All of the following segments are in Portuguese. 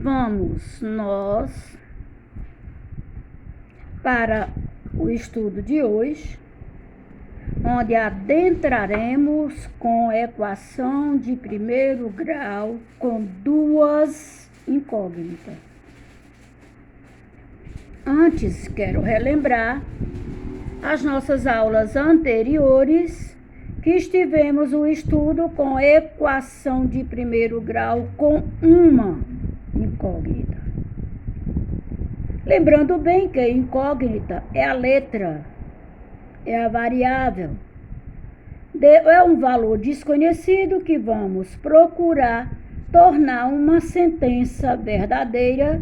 vamos nós para o estudo de hoje, onde adentraremos com equação de primeiro grau com duas incógnitas. Antes, quero relembrar as nossas aulas anteriores, que estivemos o estudo com equação de primeiro grau com uma incógnita. Lembrando bem que a incógnita é a letra, é a variável, é um valor desconhecido que vamos procurar tornar uma sentença verdadeira,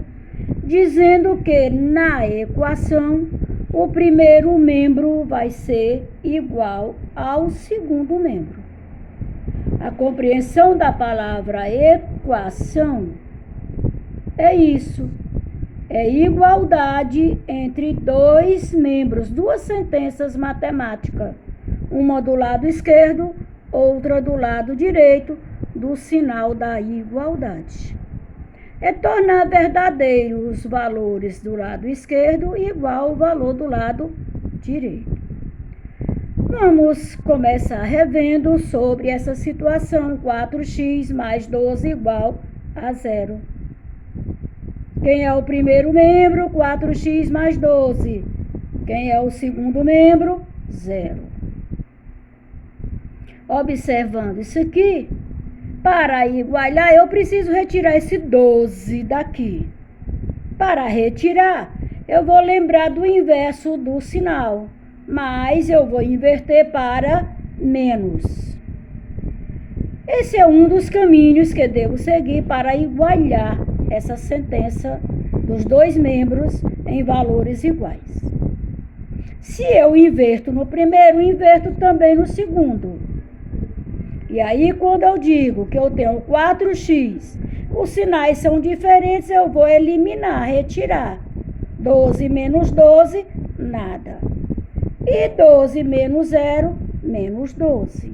dizendo que na equação o primeiro membro vai ser igual ao segundo membro. A compreensão da palavra equação é isso. É igualdade entre dois membros, duas sentenças matemáticas, uma do lado esquerdo, outra do lado direito, do sinal da igualdade. É tornar verdadeiros os valores do lado esquerdo igual ao valor do lado direito. Vamos começar revendo sobre essa situação, 4x mais 12 igual a 0. Quem é o primeiro membro? 4x mais 12. Quem é o segundo membro? 0. Observando isso aqui, para igualar, eu preciso retirar esse 12 daqui. Para retirar, eu vou lembrar do inverso do sinal, mas eu vou inverter para menos. Esse é um dos caminhos que devo seguir para igualar essa sentença dos dois membros em valores iguais. Se eu inverto no primeiro, inverto também no segundo. E aí, quando eu digo que eu tenho 4x, os sinais são diferentes, eu vou eliminar, retirar. 12 menos 12, nada. E 12 menos 0, menos 12.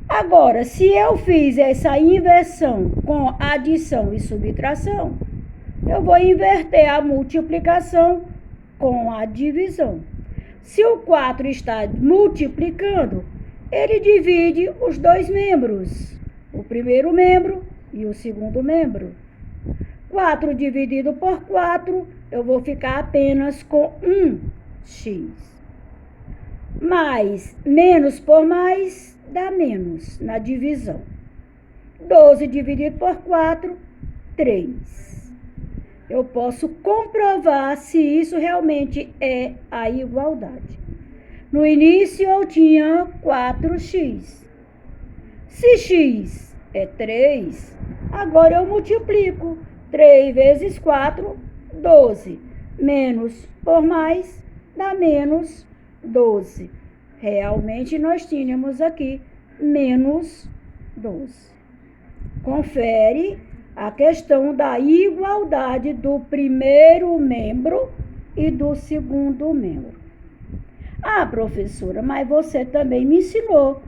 Agora, se eu fiz essa inversão com adição e subtração, eu vou inverter a multiplicação com a divisão. Se o 4 está multiplicando, ele divide os dois membros, o primeiro membro e o segundo membro. 4 dividido por 4, eu vou ficar apenas com 1x. Mais menos por mais dá menos na divisão. 12 dividido por 4, 3. Eu posso comprovar se isso realmente é a igualdade. No início eu tinha 4x. Se x é 3, agora eu multiplico. 3 vezes 4, 12. Menos por mais dá menos 12. Realmente nós tínhamos aqui menos 12. Confere a questão da igualdade do primeiro membro e do segundo membro. Ah, professora, mas você também me ensinou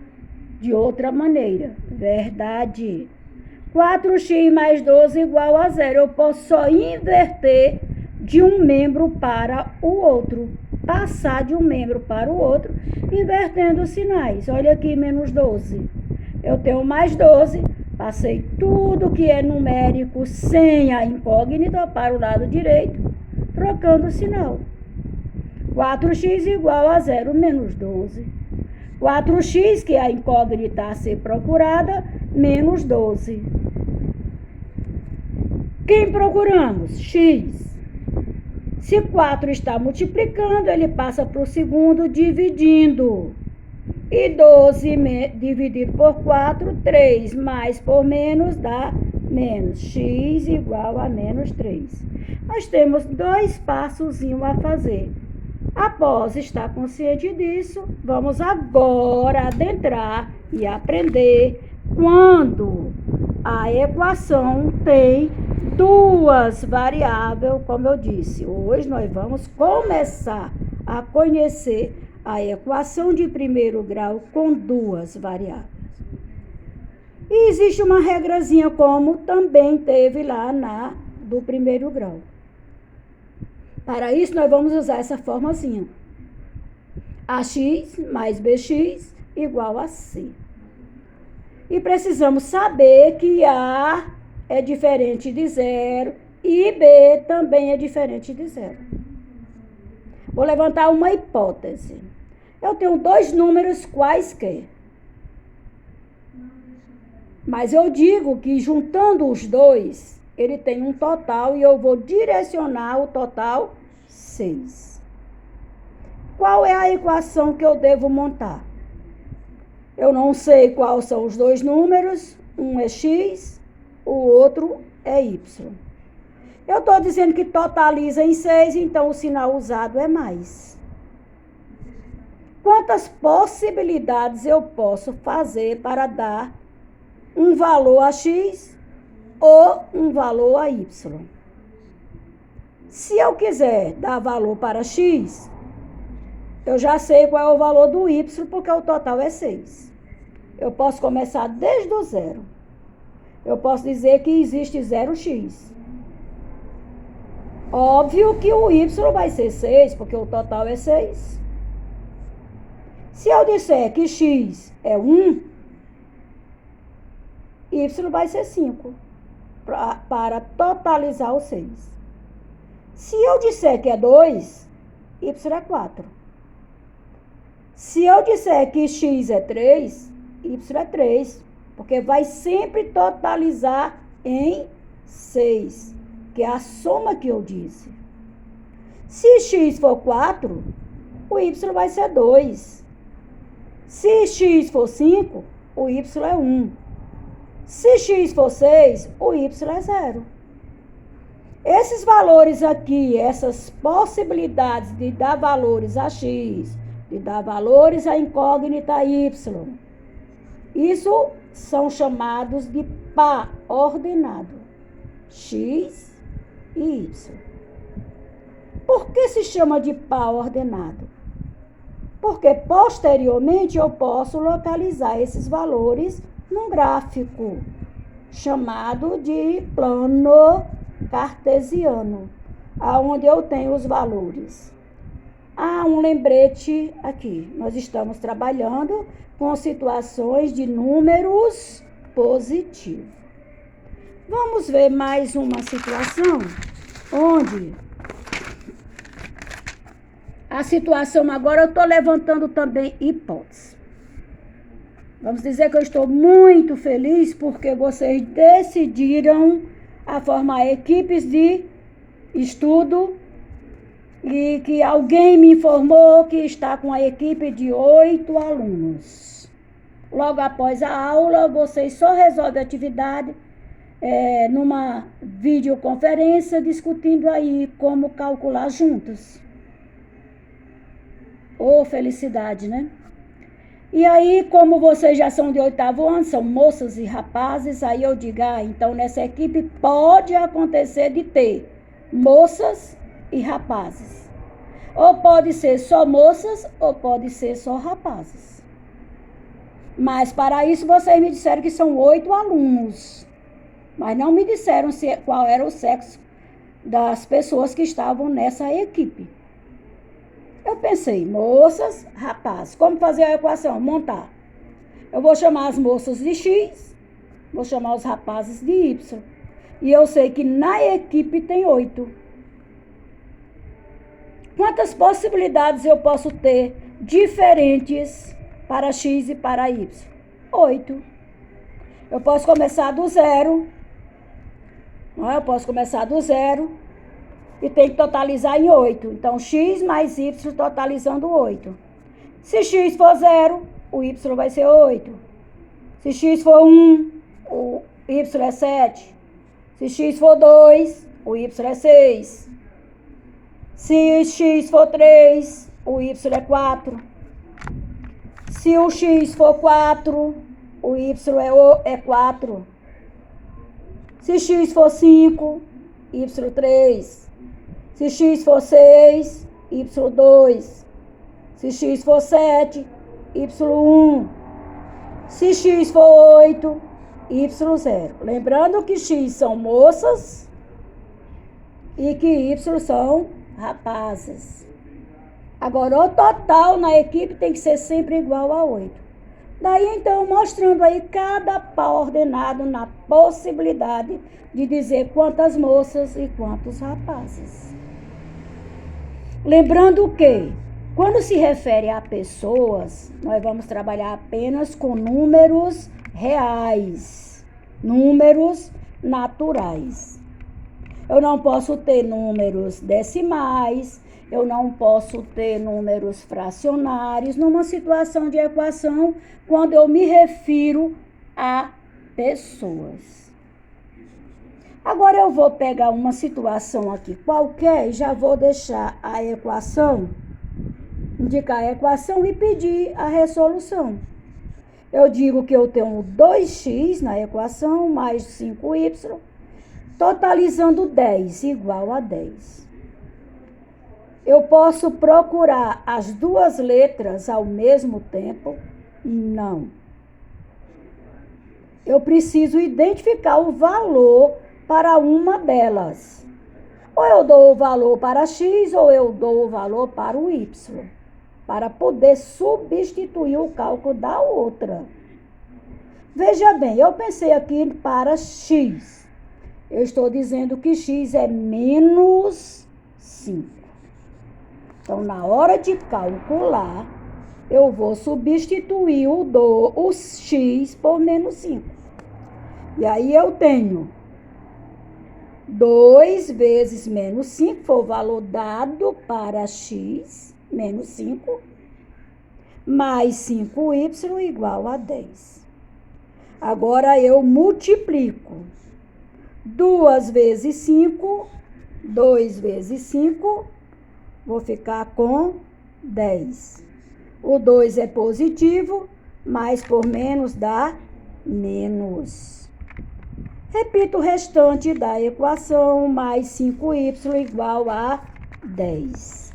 de outra maneira. Verdade. 4x mais 12 igual a 0. Eu posso só inverter de um membro para o outro. Passar de um membro para o outro, invertendo os sinais. Olha aqui, menos 12. Eu tenho mais 12. Passei tudo que é numérico sem a incógnita para o lado direito, trocando o sinal. 4x igual a 0 menos 12. 4x, que é a incógnita a ser procurada, menos 12. Quem procuramos? X. Se 4 está multiplicando, ele passa para o segundo dividindo. E 12 dividido por 4, 3 mais por menos dá menos. X igual a menos 3. Nós temos dois passos a fazer. Após estar consciente disso, vamos agora adentrar e aprender quando a equação tem duas variáveis, como eu disse. Hoje nós vamos começar a conhecer a equação de primeiro grau com duas variáveis. E existe uma regrazinha, como também teve lá do primeiro grau. Para isso, nós vamos usar essa formazinha. AX mais BX igual a C. E precisamos saber que A é diferente de zero e B também é diferente de zero. Vou levantar uma hipótese. Eu tenho dois números quaisquer. Mas eu digo que juntando os dois, ele tem um total e eu vou direcionar o total 6. Qual é a equação que eu devo montar? Eu não sei quais são os dois números, um é x, o outro é y. Eu estou dizendo que totaliza em 6, então o sinal usado é mais. Quantas possibilidades eu posso fazer para dar um valor a x ou um valor a y? Se eu quiser dar valor para x, eu já sei qual é o valor do y, porque o total é 6. Eu posso começar desde o zero. Eu posso dizer que existe 0x. Óbvio que o y vai ser 6, porque o total é 6. Se eu disser que x é 1, y vai ser 5, para totalizar o 6. Se eu disser que é 2, y é 4. Se eu disser que x é 3, y é 3, porque vai sempre totalizar em 6, que é a soma que eu disse. Se x for 4, o y vai ser 2. Se x for 5, o y é 1. Se x for 6, o y é 0. Esses valores aqui, essas possibilidades de dar valores a x, de dar valores à incógnita y, isso são chamados de par ordenado, x e y. Por que se chama de par ordenado? Porque posteriormente eu posso localizar esses valores num gráfico chamado de plano cartesiano, aonde eu tenho os valores. Há um lembrete aqui. Nós estamos trabalhando com situações de números positivos. Vamos ver mais uma situação onde a situação agora eu estou levantando também hipótese. Vamos dizer que eu estou muito feliz porque vocês decidiram a formar equipes de estudo e que alguém me informou que está com a equipe de 8 alunos. Logo após a aula, vocês só resolvem a atividade numa videoconferência, discutindo aí como calcular juntos. Ô, felicidade, né? E aí, como vocês já são de 8º ano, são moças e rapazes, aí eu digo, então nessa equipe pode acontecer de ter moças e rapazes. Ou pode ser só moças, ou pode ser só rapazes. Mas para isso vocês me disseram que são 8 alunos. Mas não me disseram qual era o sexo das pessoas que estavam nessa equipe. Eu pensei, moças, rapazes. Como fazer a equação? Montar. Eu vou chamar as moças de X, vou chamar os rapazes de Y. E eu sei que na equipe tem 8. Quantas possibilidades eu posso ter diferentes para X e para Y? 8. Eu posso começar do zero. Eu posso começar do zero e tem que totalizar em 8. Então, X mais Y totalizando 8. Se X for 0, o Y vai ser 8. Se X for 1, o Y é 7. Se X for 2, o Y é 6. Se X for 3, o Y é 4. Se o X for 4, o Y é 4. Se X for 5, Y 3. Se X for 6, Y2. Se X for 7, Y1. Se X for 8, Y0. Lembrando que X são moças e que Y são rapazes. Agora, o total na equipe tem que ser sempre igual a 8. Daí, então, mostrando aí cada par ordenado na possibilidade de dizer quantas moças e quantos rapazes. Lembrando que, quando se refere a pessoas, nós vamos trabalhar apenas com números reais, números naturais. Eu não posso ter números decimais, eu não posso ter números fracionários numa situação de equação quando eu me refiro a pessoas. Agora eu vou pegar uma situação aqui qualquer e já vou deixar a equação, indicar a equação e pedir a resolução. Eu digo que eu tenho 2x na equação mais 5y, totalizando 10, igual a 10. Eu posso procurar as duas letras ao mesmo tempo? Não. Eu preciso identificar o valor para uma delas. Ou eu dou o valor para x, ou eu dou o valor para o y, para poder substituir o cálculo da outra. Veja bem, eu pensei aqui para x. Eu estou dizendo que x é menos 5. Então, na hora de calcular, eu vou substituir o x por menos 5. E aí eu tenho 2 vezes menos 5, foi o valor dado para x, menos 5, mais 5y igual a 10. Agora eu multiplico 2 vezes 5, 2 vezes 5, vou ficar com 10. O 2 é positivo, mais por menos dá menos. Repito o restante da equação, mais 5y igual a 10.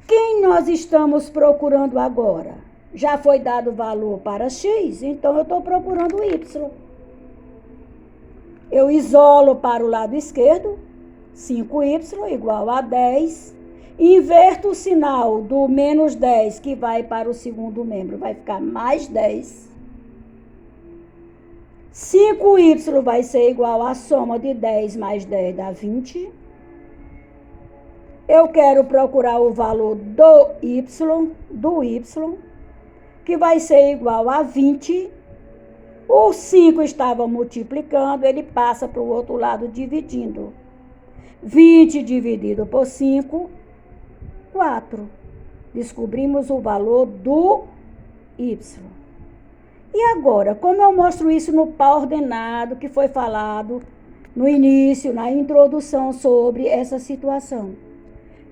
Quem nós estamos procurando agora? Já foi dado valor para x, então eu estou procurando y. Eu isolo para o lado esquerdo, 5y igual a 10. Inverto o sinal do menos 10 que vai para o segundo membro, vai ficar mais 10. 5y vai ser igual à soma de 10 mais 10 dá 20. Eu quero procurar o valor do y, que vai ser igual a 20. O 5 estava multiplicando, ele passa para o outro lado dividindo. 20 dividido por 5, 4. Descobrimos o valor do y. E agora, como eu mostro isso no par ordenado que foi falado no início, na introdução sobre essa situação?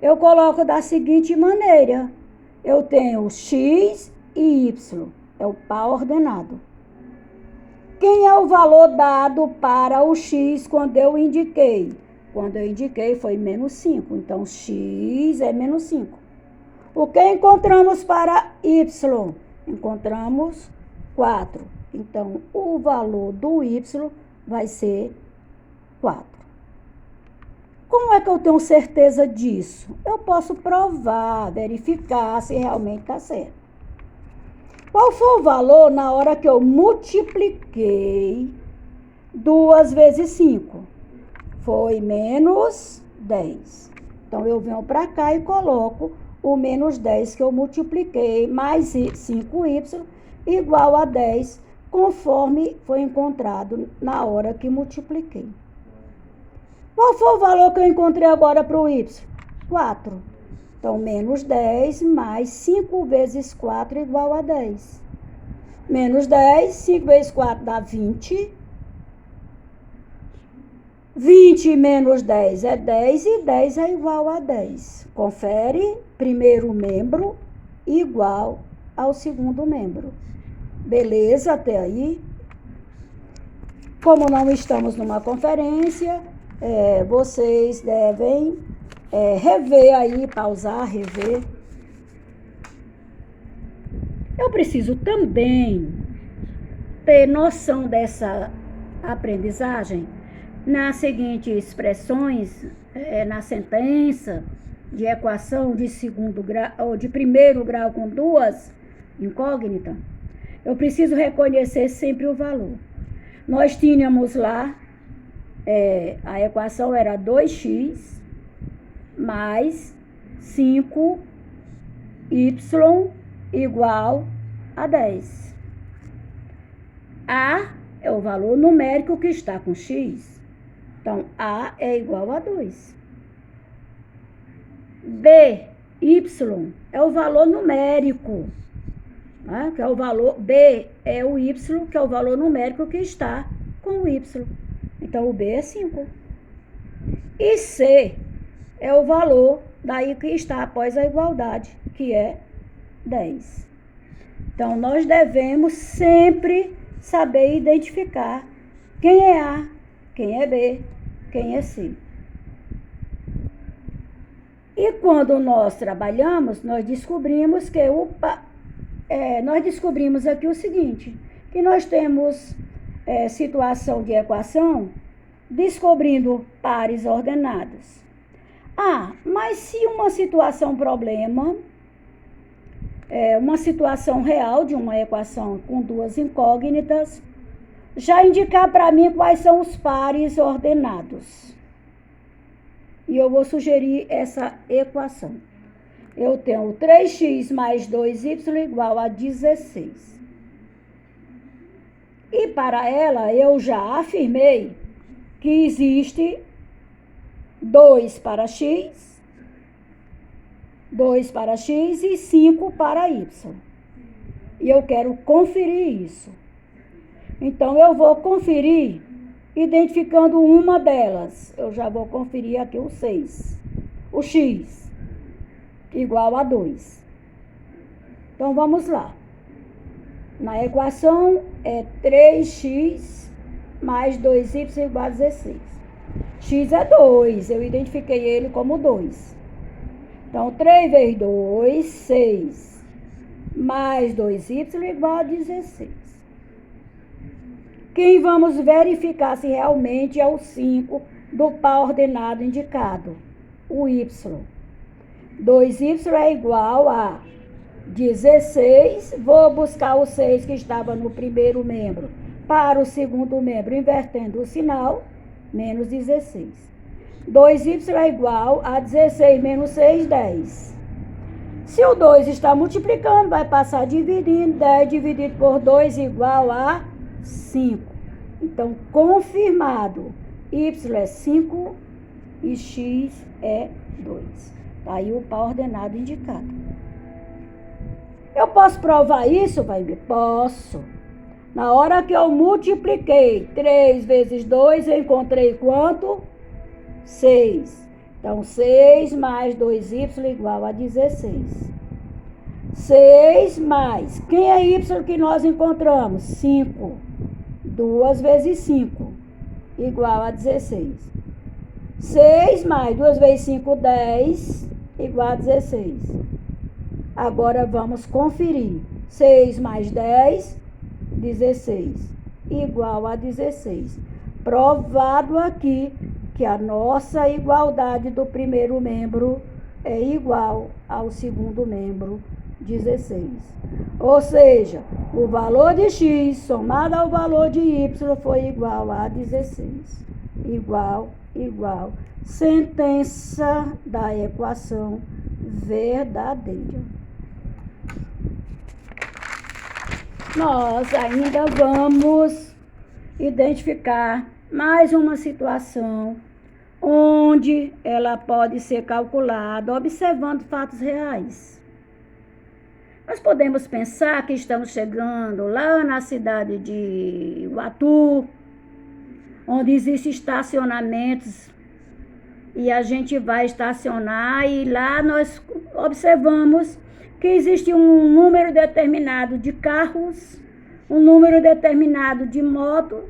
Eu coloco da seguinte maneira. Eu tenho x e y, é o par ordenado. Quem é o valor dado para o x quando eu indiquei? Quando eu indiquei foi menos 5, então x é menos 5. O que encontramos para y? Encontramos 4. Então, o valor do y vai ser 4. Como é que eu tenho certeza disso? Eu posso provar, verificar se realmente está certo. Qual foi o valor na hora que eu multipliquei 2 vezes 5? Foi menos 10. Então, eu venho para cá e coloco o menos 10 que eu multipliquei, mais 5y, igual a 10, conforme foi encontrado na hora que multipliquei. Qual foi o valor que eu encontrei agora para o y? 4. Então, menos 10 mais 5 vezes 4 igual a 10. Menos 10, 5 vezes 4 dá 20. 20 menos 10 é 10 e 10 é igual a 10. Confere, primeiro membro igual ao segundo membro. Beleza até aí? Como não estamos numa conferência, vocês devem rever aí, pausar, rever. Eu preciso também ter noção dessa aprendizagem nas seguintes expressões, na sentença de equação de segundo grau ou de primeiro grau com duas incógnitas, eu preciso reconhecer sempre o valor. Nós tínhamos lá, a equação era 2x mais 5y igual a 10. A é o valor numérico que está com x. Então, A é igual a 2. B, y, é o valor numérico. Né? Que é o valor, B é o y, que é o valor numérico que está com o y. Então, o B é 5. E C é o valor daí que está após a igualdade, que é 10. Então, nós devemos sempre saber identificar quem é A, quem é B, quem é C. E quando nós trabalhamos, nós descobrimos que nós descobrimos aqui o seguinte, que nós temos situação de equação descobrindo pares ordenados. Mas se uma situação problema, uma situação real de uma equação com duas incógnitas, já indicar para mim quais são os pares ordenados. E eu vou sugerir essa equação. Eu tenho 3x mais 2y igual a 16. E para ela, eu já afirmei que existe 2 para x e 5 para y. E eu quero conferir isso. Então, eu vou conferir identificando uma delas. Eu já vou conferir aqui o 6. O x igual a 2. Então, vamos lá. Na equação, é 3x mais 2y igual a 16. X é 2. Eu identifiquei ele como 2. Então, 3 vezes 2, 6. Mais 2y igual a 16. Quem vamos verificar se realmente é o 5 do par ordenado indicado? O y. 2y é igual a 16. Vou buscar o 6 que estava no primeiro membro para o segundo membro, invertendo o sinal, menos 16. 2y é igual a 16 menos 6, 10. Se o 2 está multiplicando, vai passar dividindo. 10 dividido por 2 igual a 5. Então, confirmado. Y é 5 e x é 2. Tá aí o par ordenado indicado. Eu posso provar isso, Vaimir? Posso. Na hora que eu multipliquei 3 vezes 2, eu encontrei quanto? 6. Então, 6 mais 2y igual a 16. 6 mais, quem é y que nós encontramos? 5. 2 vezes 5 igual a 16. 6 mais 2 vezes 5, 10 igual a 16. Agora vamos conferir. 6 mais 10, 16, igual a 16. Provado aqui que a nossa igualdade do primeiro membro é igual ao segundo membro, 16. Ou seja, o valor de x somado ao valor de y foi igual a 16. Igual. Sentença da equação verdadeira. Nós ainda vamos identificar mais uma situação onde ela pode ser calculada observando fatos reais. Nós podemos pensar que estamos chegando lá na cidade de Iguatu, onde existem estacionamentos, e a gente vai estacionar e lá nós observamos que existe um número determinado de carros, um número determinado de motos,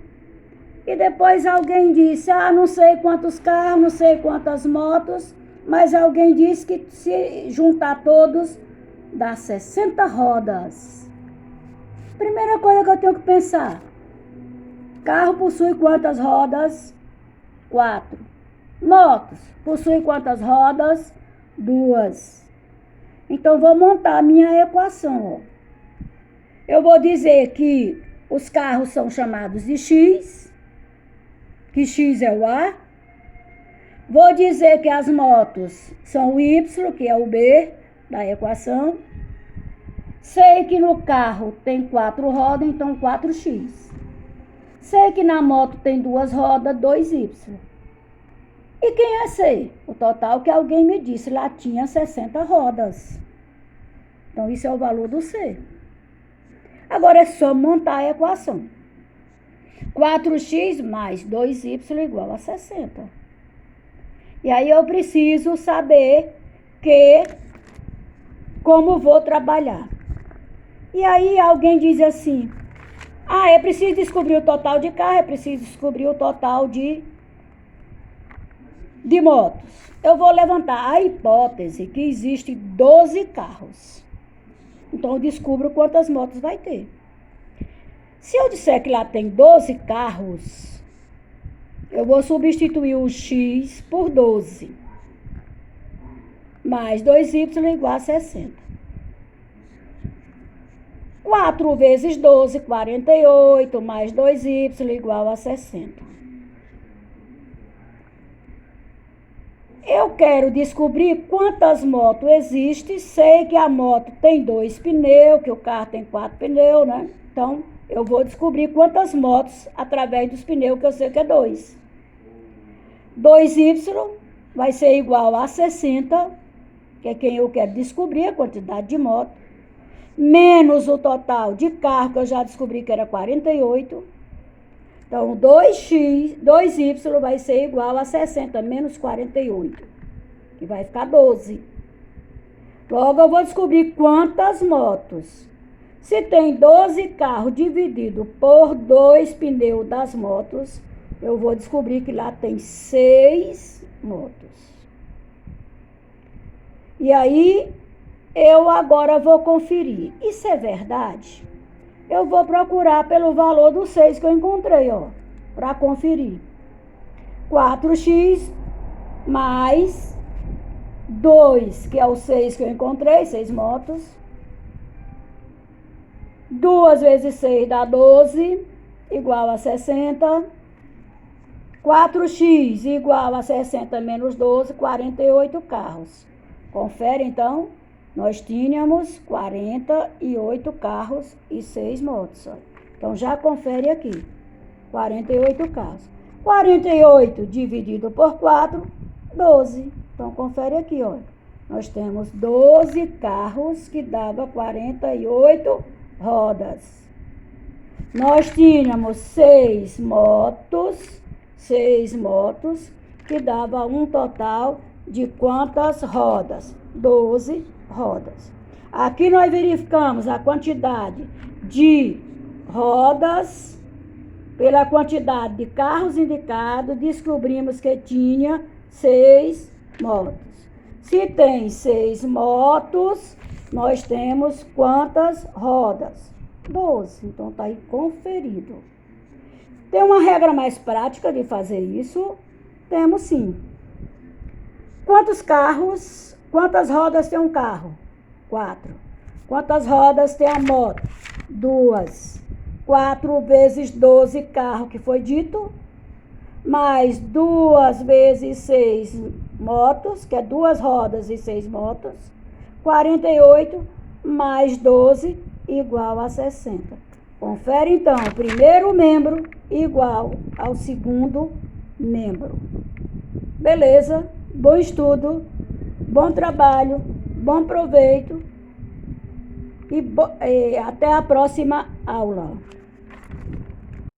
e depois alguém disse, não sei quantos carros, não sei quantas motos, mas alguém disse que se juntar todos, dá 60 rodas. Primeira coisa que eu tenho que pensar. Carro possui quantas rodas? 4. Motos possui quantas rodas? 2. Então, vou montar a minha equação. Ó. Eu vou dizer que os carros são chamados de X, que X é o A. Vou dizer que as motos são o Y, que é o B da equação. Sei que no carro tem 4 rodas, então 4x. Sei que na moto tem 2 rodas, 2y. E quem é C? O total que alguém me disse, lá tinha 60 rodas. Então, isso é o valor do C. Agora é só montar a equação. 4x mais 2y igual a 60. E aí eu preciso saber como vou trabalhar. E aí alguém diz assim, é preciso descobrir o total de carro, é preciso descobrir o total de motos. Eu vou levantar a hipótese que existe 12 carros. Então eu descubro quantas motos vai ter. Se eu disser que lá tem 12 carros, eu vou substituir o x por 12. Mais 2y igual a 60. 4 vezes 12, 48, mais 2y igual a 60. Eu quero descobrir quantas motos existem. Sei que a moto tem 2 pneus, que o carro tem 4 pneus, né? Então, eu vou descobrir quantas motos através dos pneus, que eu sei que é 2. 2y vai ser igual a 60, que é quem eu quero descobrir, a quantidade de moto, menos o total de carro, que eu já descobri que era 48. Então, 2y vai ser igual a 60 menos 48, que vai ficar 12. Logo, eu vou descobrir quantas motos. Se tem 12 carros dividido por 2 pneus das motos, eu vou descobrir que lá tem 6 motos. E aí, eu agora vou conferir. Isso é verdade? Eu vou procurar pelo valor do 6 que eu encontrei, ó, para conferir. 4x mais 2, que é o 6 que eu encontrei, 6 motos. 2 vezes 6 dá 12, igual a 60. 4x igual a 60 menos 12, 48 carros. Confere, então. Nós tínhamos 48 carros e 6 motos. Ó. Então, já confere aqui. 48 carros. 48 dividido por 4, 12. Então, confere aqui, ó. Nós temos 12 carros que dava 48 rodas. Nós tínhamos 6 motos que dava um total de quantas rodas? 12 rodas. Aqui nós verificamos a quantidade de rodas pela quantidade de carros indicados, descobrimos que tinha 6 motos. Se tem 6 motos, nós temos quantas rodas? 12. Então, está aí conferido. Tem uma regra mais prática de fazer isso? Temos sim. Quantas rodas tem um carro? 4. Quantas rodas tem a moto? 2. 4 vezes 12 carro que foi dito, mais 2 vezes 6 motos, que é 2 rodas e 6 motos, 48 mais 12 igual a 60. Confere então, o primeiro membro igual ao segundo membro. Beleza? Bom estudo, bom trabalho, bom proveito e até a próxima aula.